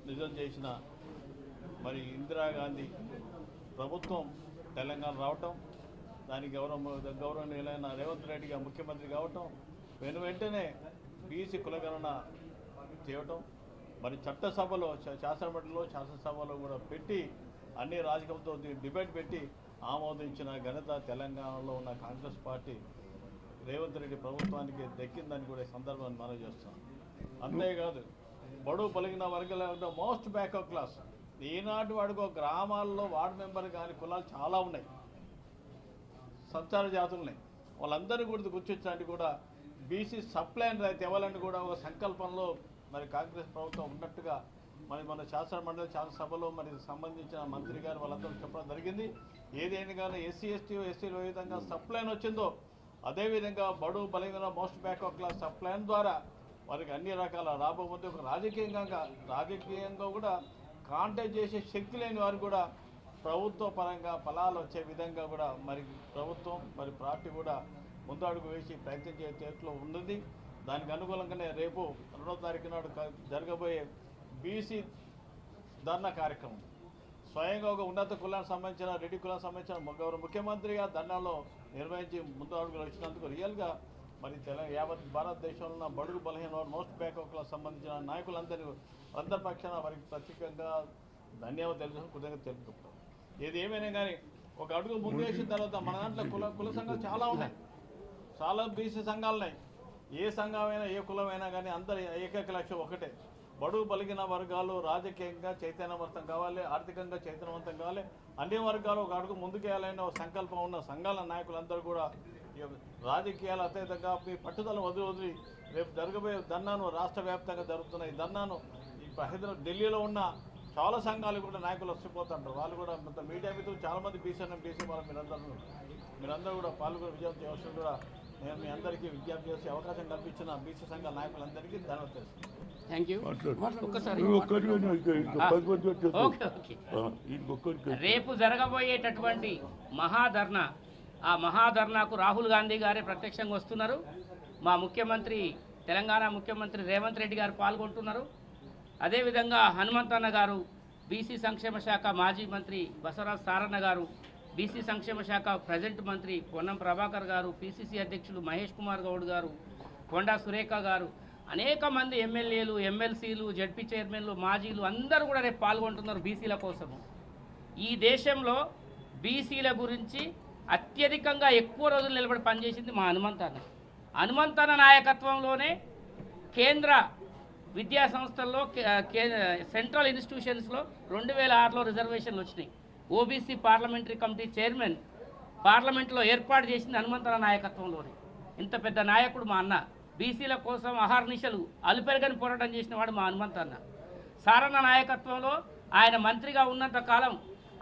నిజం చేసిన మరి ఇందిరాగాంధీ ప్రభుత్వం తెలంగాణ రావటం, దానికి గౌరవనీయులైన రేవంత్ రెడ్డిగా ముఖ్యమంత్రి కావటం, వెంటనే బీసీ కులగణన చేయటం, మరి చట్టసభలో శాసనసభలో కూడా పెట్టి అన్ని రాజకీయాలతో డిబేట్ పెట్టి ఆమోదించిన ఘనత తెలంగాణలో ఉన్న కాంగ్రెస్ పార్టీ రేవంత్ రెడ్డి ప్రభుత్వానికి దక్కిందని కూడా ఈ సందర్భాన్ని మనం చేస్తున్నాం. అంతేకాదు బడుగు బలిగిన వర్గాల మోస్ట్ బ్యాక్వర్డ్ క్లాస్ ఈనాటి వాడుకో గ్రామాల్లో వార్డు మెంబర్ కానీ కులాలు చాలా ఉన్నాయి, సంచార జాతులు ఉన్నాయి. వాళ్ళందరినీ కూడా గుర్తించడానికి కూడా బీసీ సప్లైన్ రైతు ఇవ్వాలని కూడా ఒక సంకల్పంలో మరి కాంగ్రెస్ ప్రభుత్వం ఉన్నట్టుగా మన శాసనసభలో మరి సంబంధించిన మంత్రి గారు వాళ్ళందరూ చెప్పడం జరిగింది. ఏదైనా కానీ ఎస్సీలు ఏ విధంగా సప్లైన్ వచ్చిందో అదేవిధంగా బడుగు బలహీన మోస్ట్ బ్యాక్వర్డ్ క్లాస్ సప్లైన్ ద్వారా వారికి అన్ని రకాల రాబోతుంది. ఒక రాజకీయంగా కూడా కాంటాక్ట్ చేసే శక్తి లేని వారు కూడా ప్రభుత్వ పరంగా ఫలాలు వచ్చే విధంగా కూడా మరి ప్రభుత్వం మరి పార్టీ కూడా ముందు అడుగు వేసి ప్రయత్నం చేతిలో ఉంది. దానికి అనుకూలంగానే రేపు 2వ తారీఖు నాడు జరగబోయే బీసీ ధర్నా కార్యక్రమం స్వయంగా ఒక ఉన్నత కులానికి సంబంధించిన రెడ్డి కులానికి సంబంధించిన గౌరవ ముఖ్యమంత్రిగా ధర్నాలో నిర్వహించి ముందు అడుగులు వచ్చినందుకు రియల్గా మరి యావత్ భారతదేశంలో ఉన్న బడుగు బలహీన మోస్ట్ బ్యాక్వర్డ్ క్లాస్ సంబంధించిన నాయకులందరూ అందరి పక్షాన వారికి ప్రత్యేకంగా ధన్యవాదాలు తెలుపుకుంటాం. ఏది ఏమైనా కానీ ఒక అడుగు ముందు వేసిన తర్వాత మన దాంట్లో కుల సంఘాలు చాలా ఉన్నాయి, చాలా బీసీ సంఘాలు ఉన్నాయి. ఏ సంఘమైనా ఏ కులమైనా కానీ అందరి ఏకైక లక్ష్యం ఒకటే, బడుగు బలిగిన వర్గాలు రాజకీయంగా చైతన్యవంతం కావాలి, ఆర్థికంగా చైతన్యవంతం కావాలి, అన్ని వర్గాలు ఒక అడుగు ముందుకేయాలనే ఒక సంకల్పం ఉన్న సంఘాల నాయకులందరూ కూడా రాజకీయాలు అతీతంగా మీ పట్టుదల వదిలి రేపు జరగబోయే ధర్నాను రాష్ట్ర వ్యాప్తంగా జరుగుతున్న ఈ ధర్నాను ఢిల్లీలో ఉన్న చాలా సంఘాలు కూడా నాయకులు వస్తుపోతుంటారు. వాళ్ళు కూడా మొత్తం మీడియా మిత్రులు చాలామంది బీసీ వాళ్ళు మీరందరూ కూడా పాల్గొని విజయం చేయవలసింది కూడా నేను మీ అందరికీ విజ్ఞప్తి చేసే అవకాశం కల్పించిన బీసీ సంఘ నాయకులందరికీ ధన్యవాదాలు. రేపు జరగబోయేటటువంటి మహాధర్నా, ఆ మహాధర్నాకు రాహుల్ గాంధీ గారే ప్రత్యక్షంగా వస్తున్నారు. మా ముఖ్యమంత్రి తెలంగాణ ముఖ్యమంత్రి రేవంత్ రెడ్డి గారు పాల్గొంటున్నారు. అదేవిధంగా హనుమంతన్న గారు, బీసీ సంక్షేమ శాఖ మాజీ మంత్రి బసవరాజ్ సారన్న గారు, బీసీ సంక్షేమ శాఖ ప్రజెంట్ మంత్రి పొన్నం ప్రభాకర్ గారు, పిసిసి అధ్యక్షులు మహేష్ కుమార్ గౌడ్ గారు, కొండా సురేఖ గారు, అనేక మంది ఎమ్మెల్యేలు, ఎమ్మెల్సీలు, జడ్పీ చైర్మన్లు, మాజీలు అందరూ కూడా రేపు పాల్గొంటున్నారు బీసీల కోసము. ఈ దేశంలో బీసీల గురించి అత్యధికంగా ఎక్కువ రోజులు నిలబడి పనిచేసింది మా హనుమంతన్న నాయకత్వంలోనే కేంద్ర విద్యా సంస్థల్లో సెంట్రల్ ఇన్స్టిట్యూషన్స్లో 2006లో రిజర్వేషన్లు వచ్చినాయి. ఓబీసీ పార్లమెంటరీ కమిటీ చైర్మన్ పార్లమెంట్లో ఏర్పాటు చేసింది హనుమంతన్న నాయకత్వంలోనే. ఇంత పెద్ద నాయకుడు మా అన్న, బీసీల కోసం అహర్నిశలు అలుపెరగని పోరాటం చేసిన వాడు మా హనుమంతన్న. సారన్న నాయకత్వంలో ఆయన మంత్రిగా ఉన్నంత కాలం